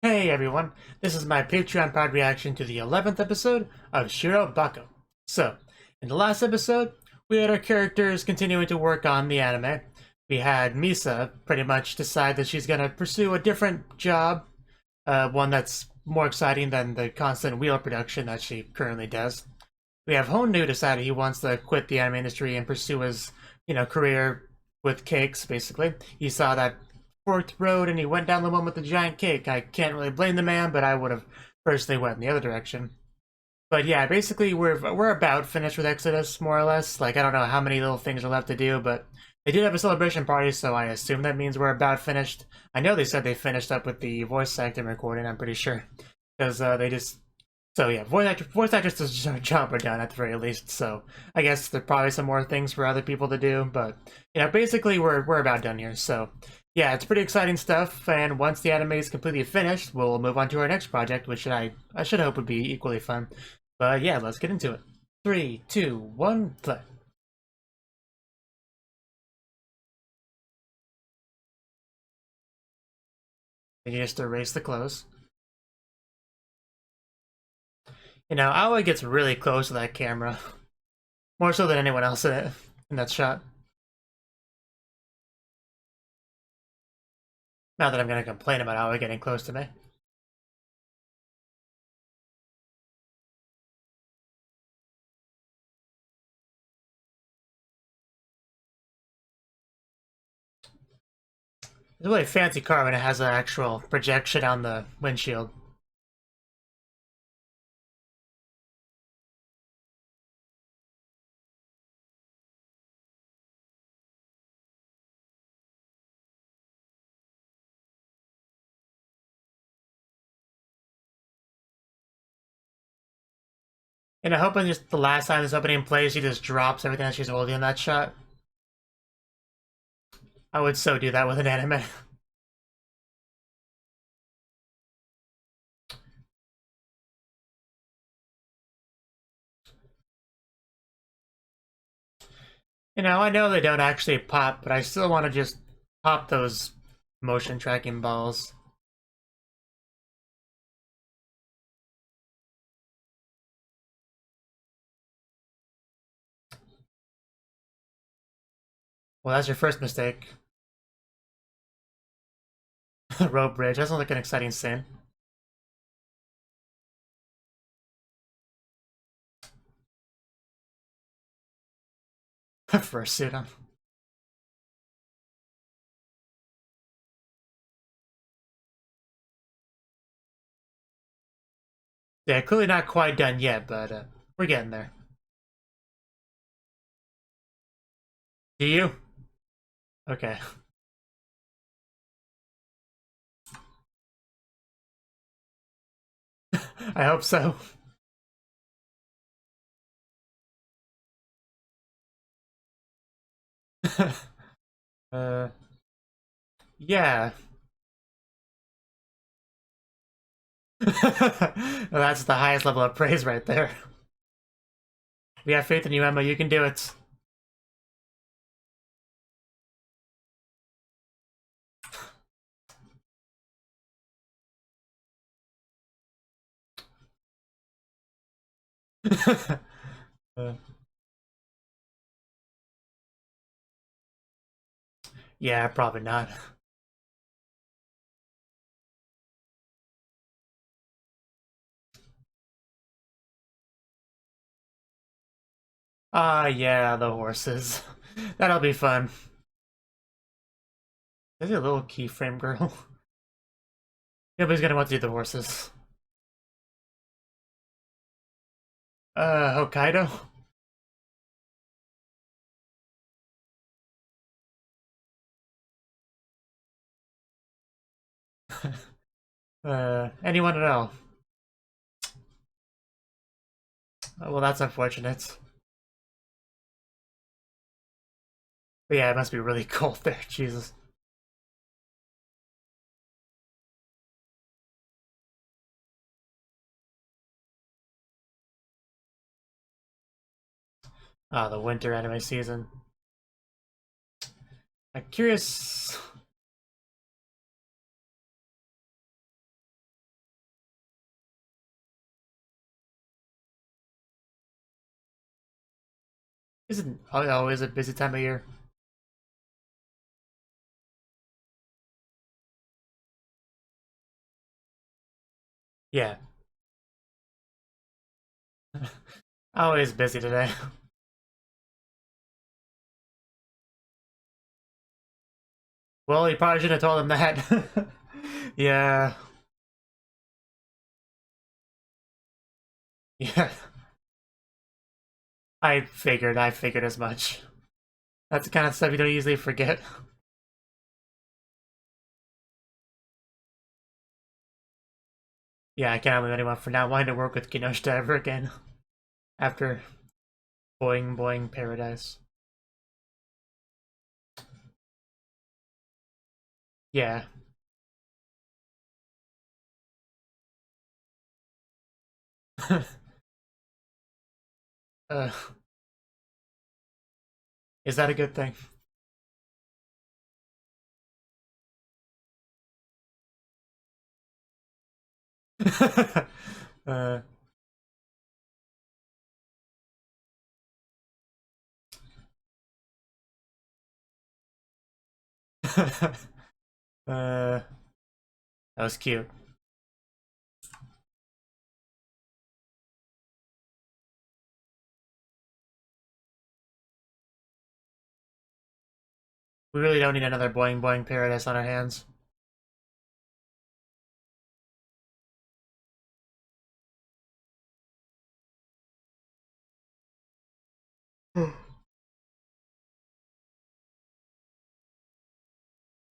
Hey everyone, this is my Patreon pod reaction to the 11th episode of Shirobako. So, in the last episode, we had our characters continuing to work on the anime. We had Misa pretty much decide that she's gonna pursue a different job, one that's more exciting than the constant wheel production that she currently does. We have Honu decided he wants to quit the anime industry and pursue his, career with cakes, basically. He saw that forked road and he went down the one with the giant cake. I can't really blame the man, but I would have personally went in the other direction. But yeah, basically we're about finished with Exodus, more or less. Like, I don't know how many little things are left to do, but they did have a celebration party, so I assume that means we're about finished. I know they said they finished up with the voice acting recording, I'm pretty sure. Because they just... So yeah, voice actors' job are done at the very least, so I guess there's probably some more things for other people to do, but basically we're about done here, so yeah, it's pretty exciting stuff, and once the anime is completely finished, we'll move on to our next project, which I should hope would be equally fun. But yeah, let's get into it. 3, 2, 1, play. And you just erase the clothes. Aoi gets really close to that camera. More so than anyone else in it, in that shot. Not that I'm gonna complain about Aoi getting close to me. It's a really fancy car when it has an actual projection on the windshield. And I hope when just the last time this opening plays, she just drops everything that she's holding in that shot. I would so do that with an anime. I know they don't actually pop, but I still want to just pop those motion tracking balls. Well, that's your first mistake. Rope bridge. That sounds like an exciting scene. Fursuit on. Yeah, clearly not quite done yet, but we're getting there. Do you? Okay. I hope so. uh, yeah. That's the highest level of praise right there. We have faith in you, Emma. You can do it. uh, yeah, probably not. Ah, yeah, the horses. That'll be fun. Is he a little keyframe girl? Nobody's gonna want to do the horses. Hokkaido? Anyone at all? Oh, well, that's unfortunate. But yeah, it must be really cold there, Jesus. Ah, the winter anime season. I'm curious... Isn't always a busy time of year? Yeah. Always busy today. Well, you probably should have told him that. Yeah. Yeah. I figured as much. That's the kind of stuff you don't usually forget. Yeah, I can't blame anyone for not wanting to work with Kinoshita ever again. After Boing Boing Paradise. Yeah. uh, is that a good thing? uh, that was cute. We really don't need another Boing Boing Paradise on our hands.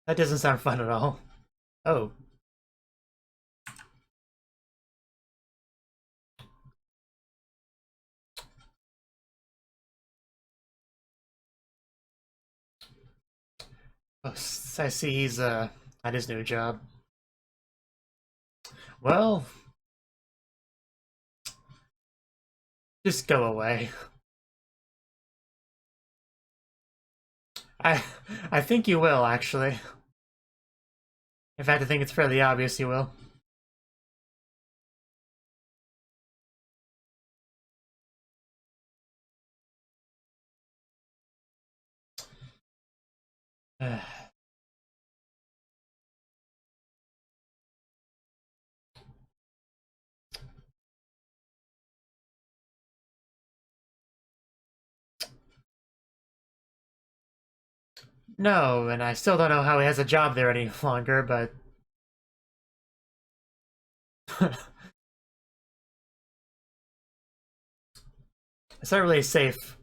That doesn't sound fun at all. Oh. Oh, I see he's at his new job. Well, just go away. I I think you will, actually. In fact, I think it's fairly obvious you will. No, and I still don't know how he has a job there any longer, but... it's not really safe.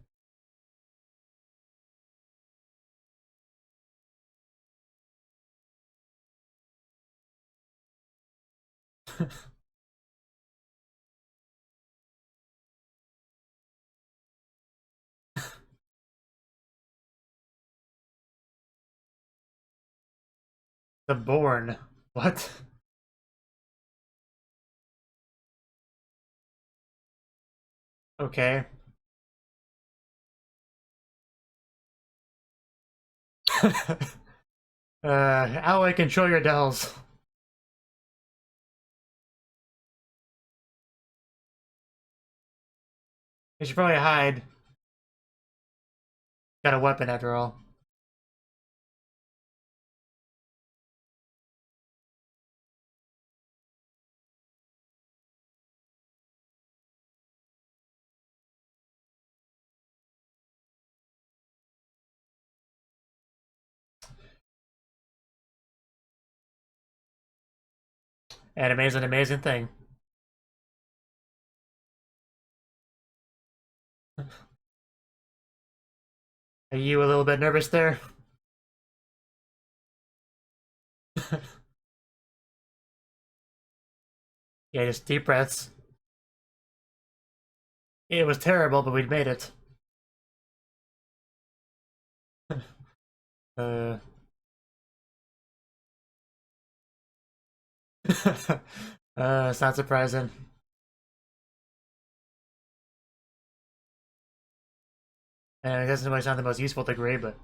The Born. What? Okay. How do I control your dells? You should probably hide. Got a weapon after all. Anime is an amazing thing. Are you a little bit nervous there? Yeah, just deep breaths. It was terrible, but we'd made it. uh... it's not surprising. And it doesn't really sound the most useful degree, but...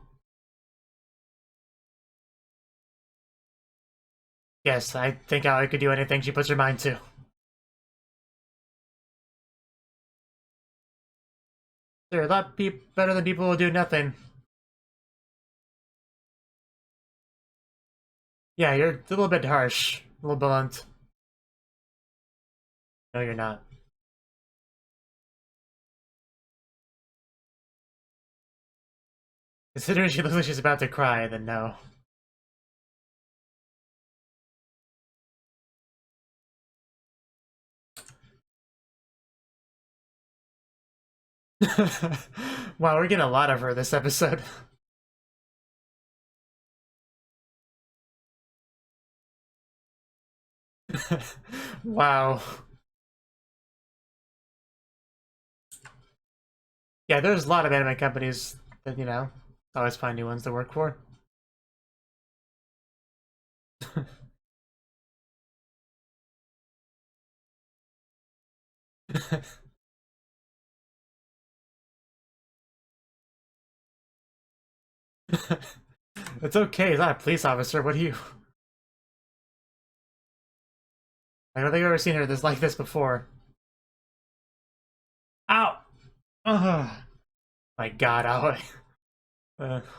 yes, I think I could do anything she puts her mind to. They're a lot better than people who do nothing. Yeah, you're a little bit harsh. A little blunt. No, you're not. Considering she looks like she's about to cry, then no. Wow, we're getting a lot of her this episode. Wow. Yeah, there's a lot of anime companies that, always find new ones to work for. It's okay, he's not a police officer, what are you? I don't think I've ever seen her like this before. Ow! Ugh. My god, Aoi. Uh, I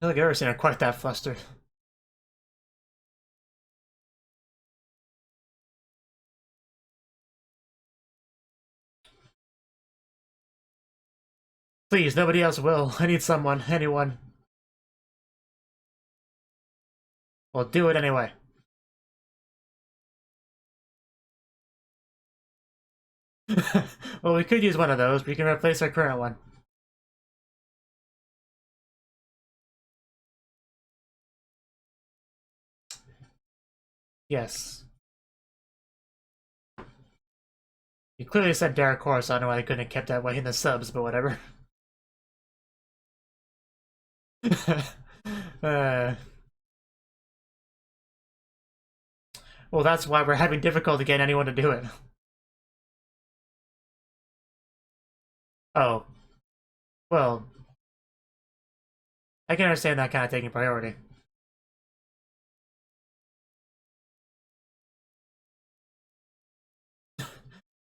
don't think I've ever seen her quite that flustered. Please, nobody else will. I need someone, anyone. Well, do it anyway. Well, we could use one of those, we can replace our current one. Yes. You clearly said Dark Horse, so I don't know why they couldn't have kept that way in the subs, but whatever. uh, well, that's why we're having difficulty getting anyone to do it. Oh. Well, I can understand that kind of taking priority.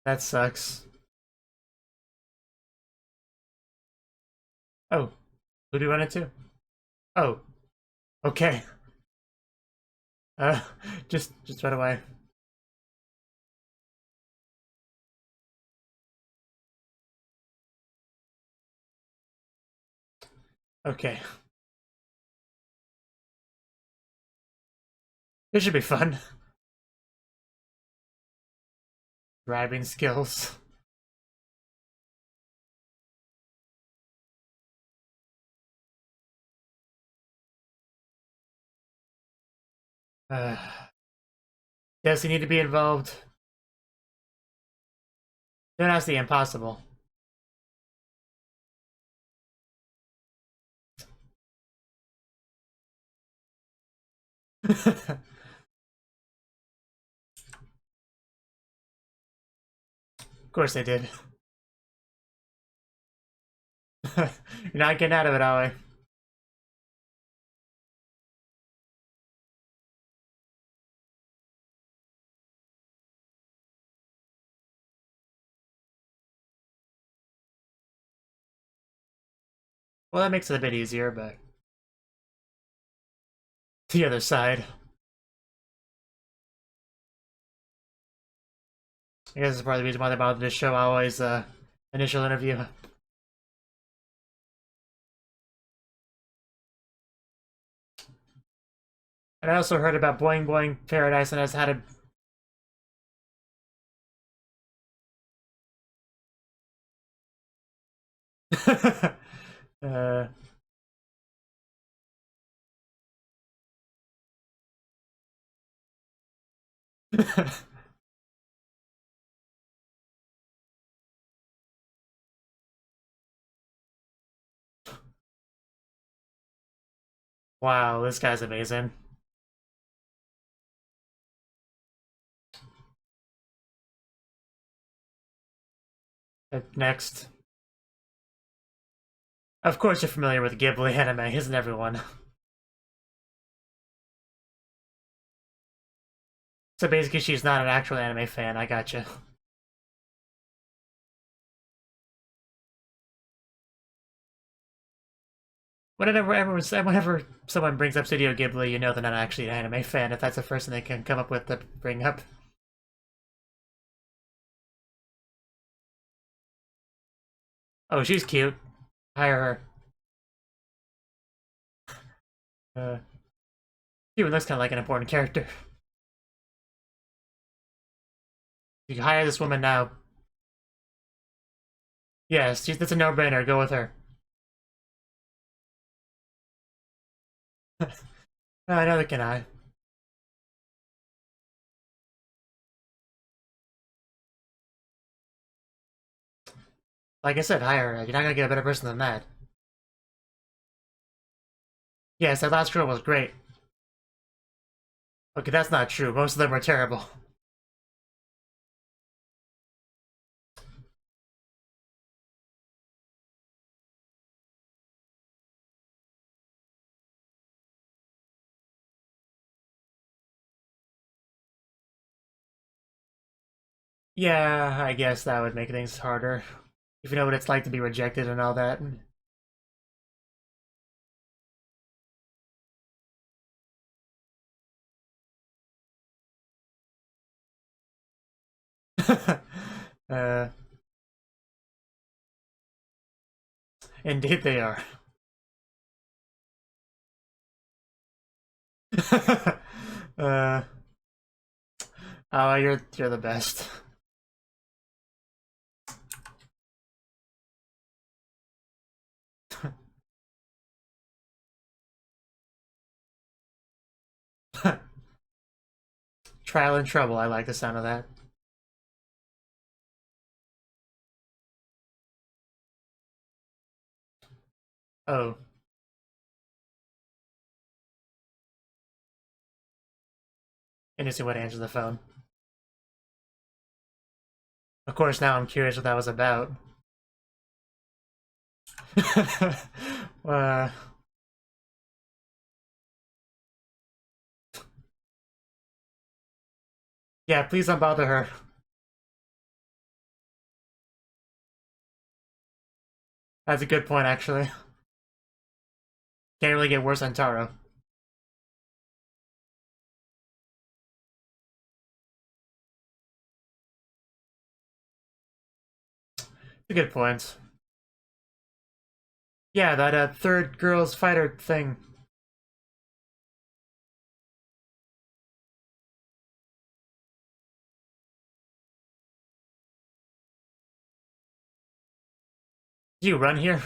That sucks. Oh. Who do we run into? Oh. Okay. Uh, just right away. Okay. This should be fun. Driving skills. Does he need to be involved? Don't ask the impossible. Of course they did. You're not getting out of it, are we? Well, that makes it a bit easier, but the other side. I guess it's part of the reason why they bothered to show Aoi's initial interview. And I also heard about Boing Boing Paradise and has had a... Wow, this guy's amazing. Next. Of course you're familiar with Ghibli anime, isn't everyone? So basically, she's not an actual anime fan. I gotcha. Whenever someone brings up Studio Ghibli, you know they're not actually an anime fan, if that's the first thing they can come up with to bring up. Oh, she's cute. Hire her. She even looks kind of like an important character. You can hire this woman now. Yes, that's a no-brainer. Go with her. Oh, neither can I. Like I said, hire her. You're not gonna get a better person than that. Yes, that last girl was great. Okay, that's not true. Most of them were terrible. Yeah, I guess that would make things harder. If you know what it's like to be rejected and all that. uh, Indeed they are. uh, oh, you're the best. Trial and trouble, I like the sound of that. Oh. Interesting way to answer the phone. Of course, now I'm curious what that was about. uh, yeah, please don't bother her. That's a good point, actually. Can't really get worse than Taro. A good point. Yeah, that third girls fighter thing. Do you run here?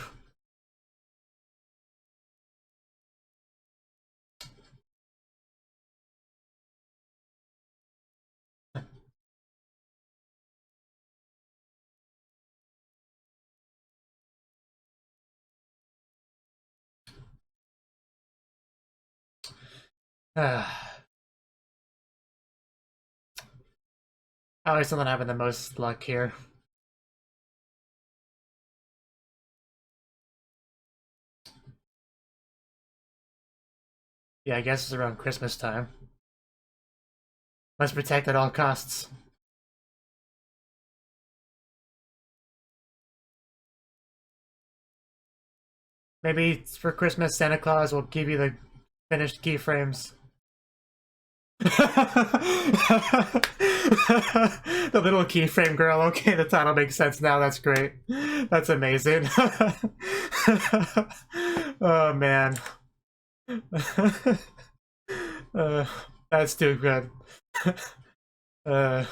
Always something having the most luck here. Yeah, I guess it's around Christmas time. Must protect at all costs. Maybe for Christmas, Santa Claus will give you the finished keyframes. The little keyframe girl. Okay, the title makes sense now. That's great. That's amazing. Oh man. uh, that's too good. uh,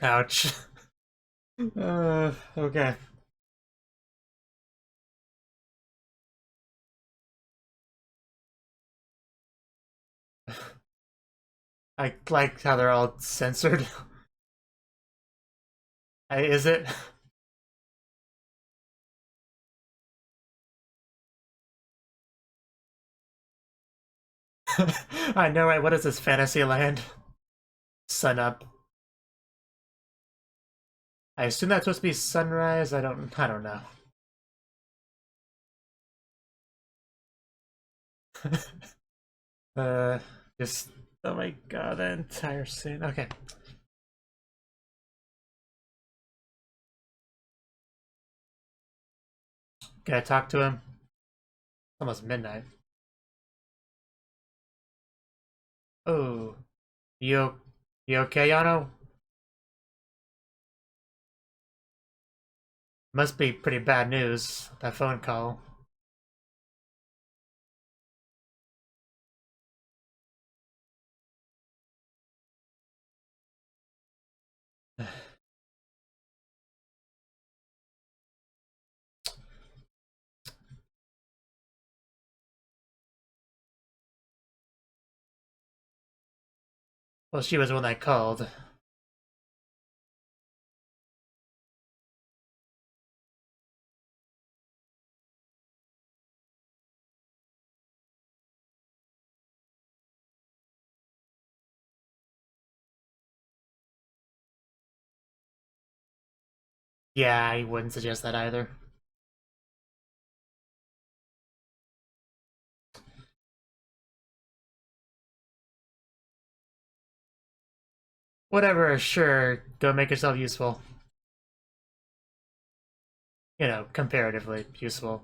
Ouch. Okay. I like how they're all censored. Is it? I know, right? What is this, fantasy land? Sun up. I assume that's supposed to be sunrise. I don't know. uh, just Oh my god, the entire scene. Okay. Can I talk to him? Almost midnight. Oh. You okay, Yano? Must be pretty bad news, that phone call. Well, she was the one that called. Yeah, I wouldn't suggest that either. Whatever, sure, go make yourself useful. You know, comparatively useful.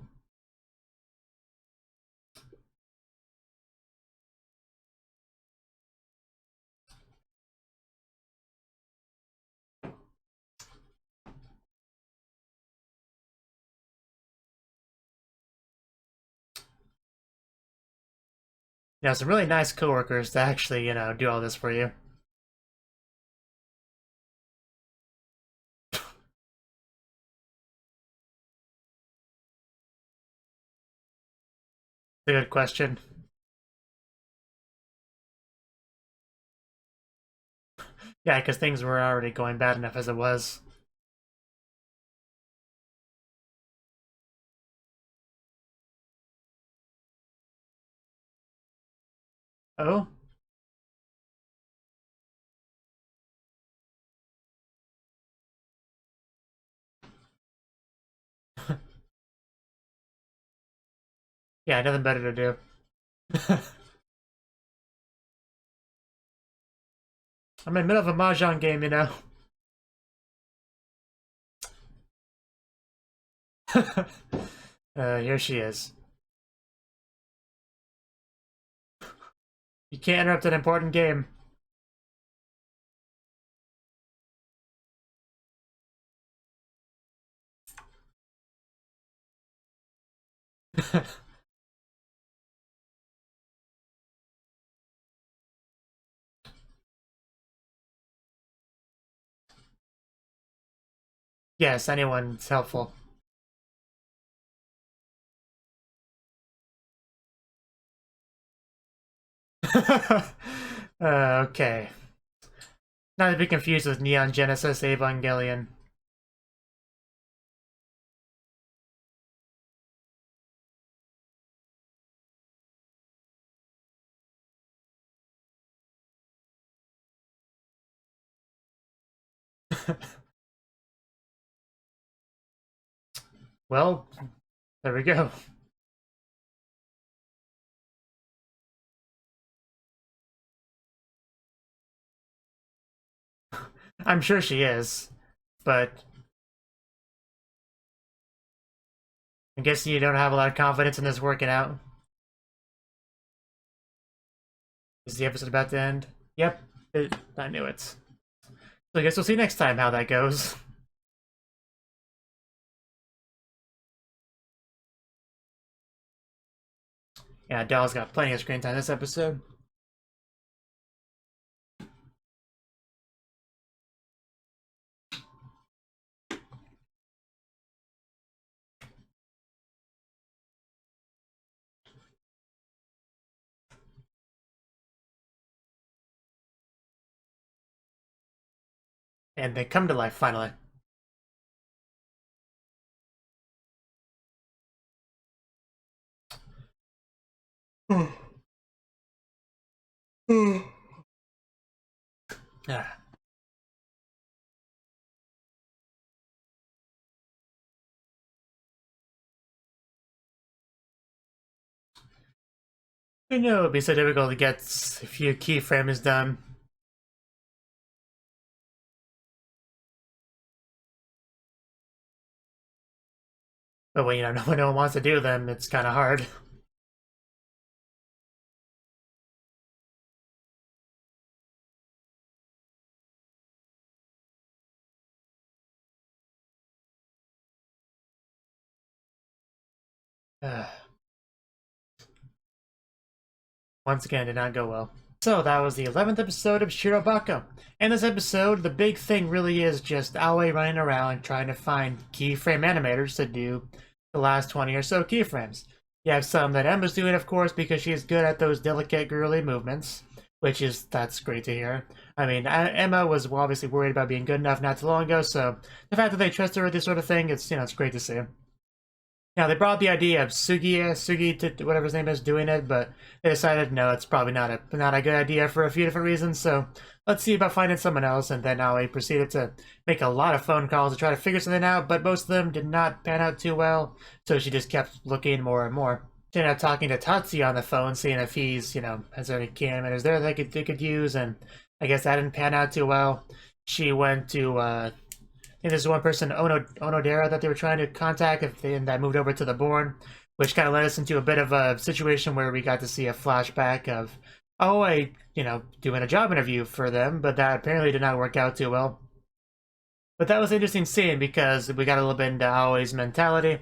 You know, some really nice coworkers to actually, you know, do all this for you. It's a good question. Yeah, because things were already going bad enough as it was. Oh? Yeah, nothing better to do. I'm in the middle of a mahjong game, you know. Here she is. You can't interrupt an important game. Yes, anyone's helpful. Okay. Not to be confused with Neon Genesis Evangelion. Well, there we go. I'm sure she is, but I guess you don't have a lot of confidence in this working out. Is the episode about to end? Yep, I knew it. So I guess we'll see next time how that goes. Yeah, Doll's got plenty of screen time this episode. And they come to life finally. Ah. I know it'd be so difficult to get a few keyframes done. But when, no one wants to do them, it's kind of hard. Once again, did not go well. So that was the 11th episode of Shirobako. In this episode, the big thing really is just Aoi running around trying to find keyframe animators to do the last 20 or so keyframes. You have some that Emma's doing, of course, because she's good at those delicate girly movements, that's great to hear. I mean, Emma was obviously worried about being good enough not too long ago, so the fact that they trust her with this sort of thing, it's great to see. Now, they brought the idea of Sugi to whatever his name is, doing it, but they decided, no, it's probably not a good idea for a few different reasons, so let's see about finding someone else, and then Aoi proceeded to make a lot of phone calls to try to figure something out, but most of them did not pan out too well, so she just kept looking more and more. She ended up talking to Tatsuya on the phone, seeing if he's, has any key animators there they could use, and I guess that didn't pan out too well. She went to, I think there's one person, Onodera, that they were trying to contact, and that moved over to the Born, which kind of led us into a bit of a situation where we got to see a flashback of Aoi, doing a job interview for them, but that apparently did not work out too well. But that was an interesting scene because we got a little bit into Aoi's mentality.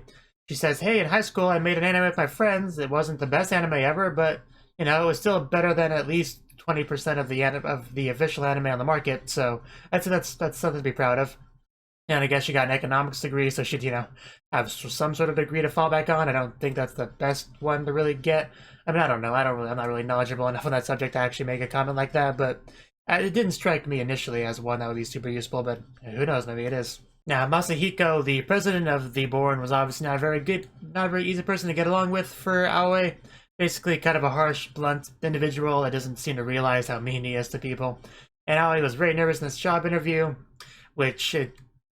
She says, hey, in high school I made an anime with my friends. It wasn't the best anime ever, but, it was still better than at least 20% of the official anime on the market, so that's something to be proud of. And I guess she got an economics degree, so she'd, have some sort of degree to fall back on. I don't think that's the best one to really get. I mean, I don't know. I'm not really knowledgeable enough on that subject to actually make a comment like that, but it didn't strike me initially as one that would be super useful, but who knows, maybe it is. Now, Masahiko, the president of the Born, was obviously not a very easy person to get along with for Aoi. Basically, kind of a harsh, blunt individual that doesn't seem to realize how mean he is to people. And Aoi was very nervous in this job interview, which,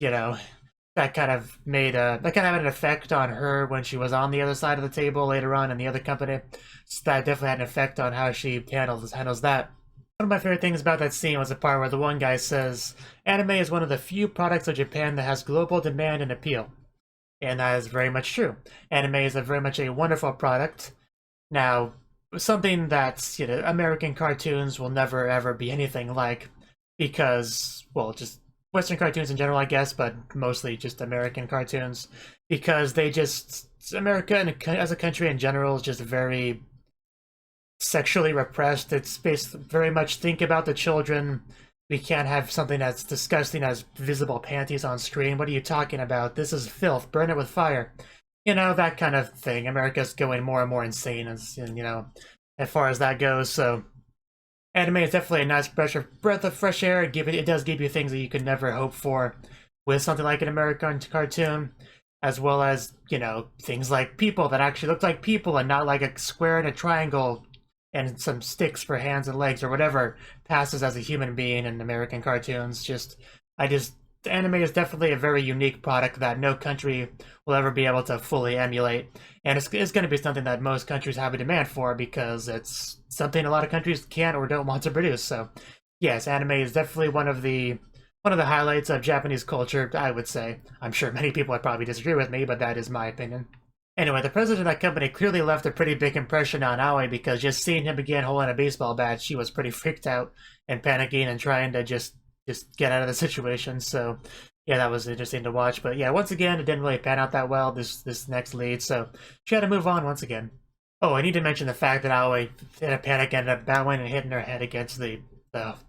that kind of had an effect on her when she was on the other side of the table later on in the other company. So that definitely had an effect on how she handles that. One of my favorite things about that scene was the part where the one guy says, anime is one of the few products of Japan that has global demand and appeal. And that is very much true. Anime is very much a wonderful product. Now, something that, American cartoons will never ever be anything like, because, well, just Western cartoons in general, I guess, but mostly just American cartoons, because America as a country in general is just very sexually repressed. It's based very much think about the children. We can't have something that's disgusting as visible panties on screen. What are you talking about? This is filth. Burn it with fire. That kind of thing. America's going more and more insane, as far as that goes. So anime is definitely a nice breath of fresh air. It does give you things that you could never hope for with something like an American cartoon, as well as, things like people that actually look like people and not like a square and a triangle and some sticks for hands and legs or whatever passes as a human being in American cartoons. Anime is definitely a very unique product that no country will ever be able to fully emulate. And it's going to be something that most countries have a demand for because it's something a lot of countries can't or don't want to produce. So, yes, anime is definitely one of the highlights of Japanese culture, I would say. I'm sure many people would probably disagree with me, but that is my opinion. Anyway, the president of that company clearly left a pretty big impression on Aoi because just seeing him again holding a baseball bat, she was pretty freaked out and panicking and trying to just get out of the situation. So yeah, that was interesting to watch. But yeah, once again, it didn't really pan out that well, this next lead, so she had to move on once again. Oh, I need to mention the fact that Aoi, in a panic, ended up bowing and hitting her head against the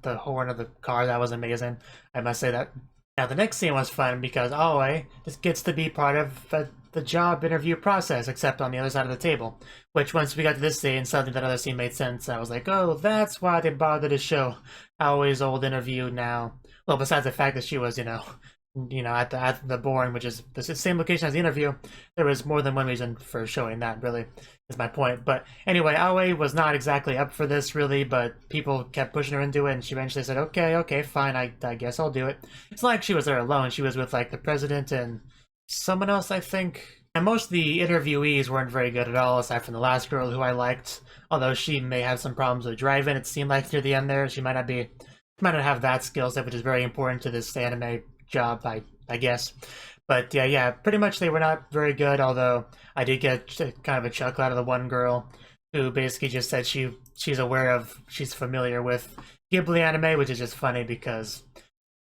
horn of the car. That was amazing, I must say that. Now, the next scene was fun because Aoi just gets to be part of the job interview process, except on the other side of the table. Which, once we got to this scene, suddenly that other scene made sense. I was like, oh, that's why they bothered to show Aoi's old interview now. Well, besides the fact that she was, at the Born, which is the same location as the interview, there was more than one reason for showing that, really, is my point. But anyway, Aoi was not exactly up for this, really, but people kept pushing her into it, and she eventually said, okay, fine, I guess I'll do it. It's not like she was there alone. She was with, like, the president and someone else, I think. And most of the interviewees weren't very good at all, aside from the last girl who I liked. Although she may have some problems with driving, it seemed like near the end there. She might not have that skill set, which is very important to this anime job, I guess. But yeah, pretty much they were not very good, although I did get kind of a chuckle out of the one girl who basically just said she's familiar with Ghibli anime, which is just funny because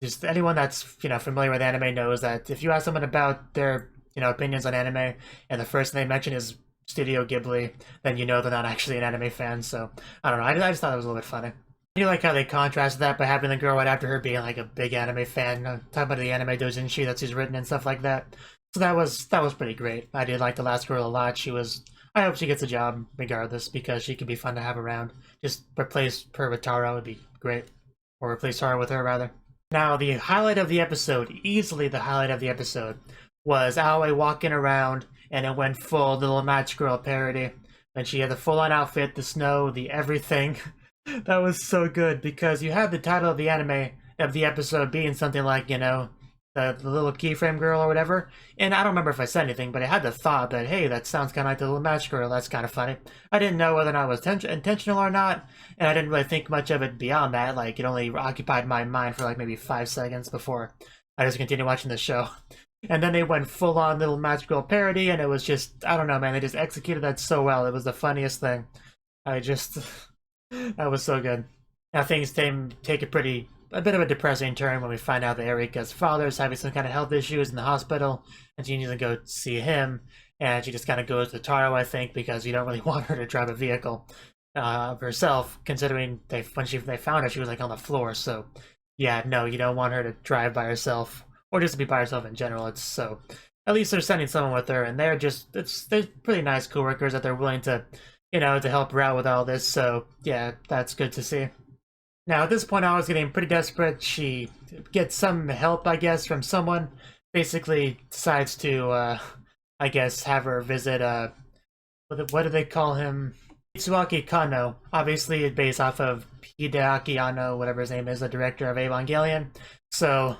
just anyone that's familiar with anime knows that if you ask someone about their opinions on anime and the first thing they mention is Studio Ghibli, then you know they're not actually an anime fan. So I don't know, I just thought it was a little bit funny. I do like how they contrasted that by having the girl right after her being like a big anime fan, talking about the anime doujinshi that she's written and stuff like that. So that was pretty great. I did like the last girl a lot. I hope she gets a job regardless, because she could be fun to have around. Just replace her with Taro would be great. Or replace Taro with her, rather. Now, the highlight of the episode, easily the highlight of the episode, was Aoi walking around, and it went full Little Match Girl parody. And she had the full-on outfit, the snow, the everything. That was so good, because you had the title of the anime, of the episode being something like, the little keyframe girl or whatever, and I don't remember if I said anything, but I had the thought that, hey, that sounds kind of like the Little Match Girl, that's kind of funny. I didn't know whether or not it was intentional or not, and I didn't really think much of it beyond that. Like, it only occupied my mind for like maybe 5 seconds before I just continued watching the show. And then they went full-on Little Match Girl parody, and it was just, I don't know, man, they just executed that so well. It was the funniest thing. That was so good. Now things take a bit of a depressing turn when we find out that Erika's father is having some kind of health issues in the hospital, and she needs to go see him, and she just kind of goes to Taro, I think, because you don't really want her to drive a vehicle herself, considering when they found her, she was like on the floor. So yeah, no, you don't want her to drive by herself, or just to be by herself in general. At least they're sending someone with her, and they're pretty nice coworkers that they're willing to, to help her out with all this. So yeah, that's good to see. Now, at this point, I was getting pretty desperate. She gets some help, I guess, from someone. Basically decides to, I guess, have her visit, what do they call him? Itsuaki Kano. Obviously, it's based off of Hideaki Anno, whatever his name is, the director of Evangelion. So,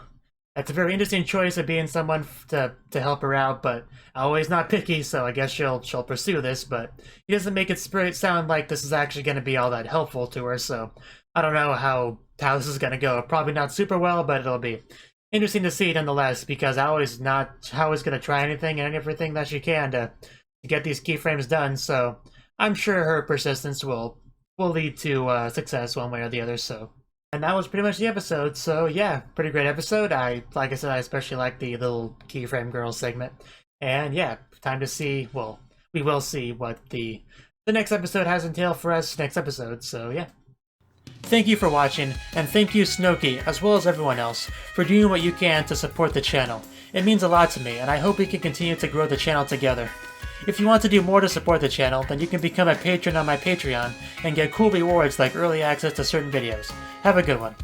that's a very interesting choice of being someone to help her out, but always not picky, so I guess she'll pursue this, but he doesn't make it sound like this is actually going to be all that helpful to her, so I don't know how this is going to go. Probably not super well, but it'll be interesting to see nonetheless, because Aoi's going to try anything and everything that she can to get these keyframes done, so I'm sure her persistence will lead to success one way or the other, so. And that was pretty much the episode, so yeah, pretty great episode. Like I said, I especially like the little keyframe girl segment. And yeah, time to see, well, we will see what the next episode has entailed for us next episode, so yeah. Thank you for watching, and thank you Cnouki, as well as everyone else, for doing what you can to support the channel. It means a lot to me, and I hope we can continue to grow the channel together. If you want to do more to support the channel, then you can become a patron on my Patreon and get cool rewards like early access to certain videos. Have a good one.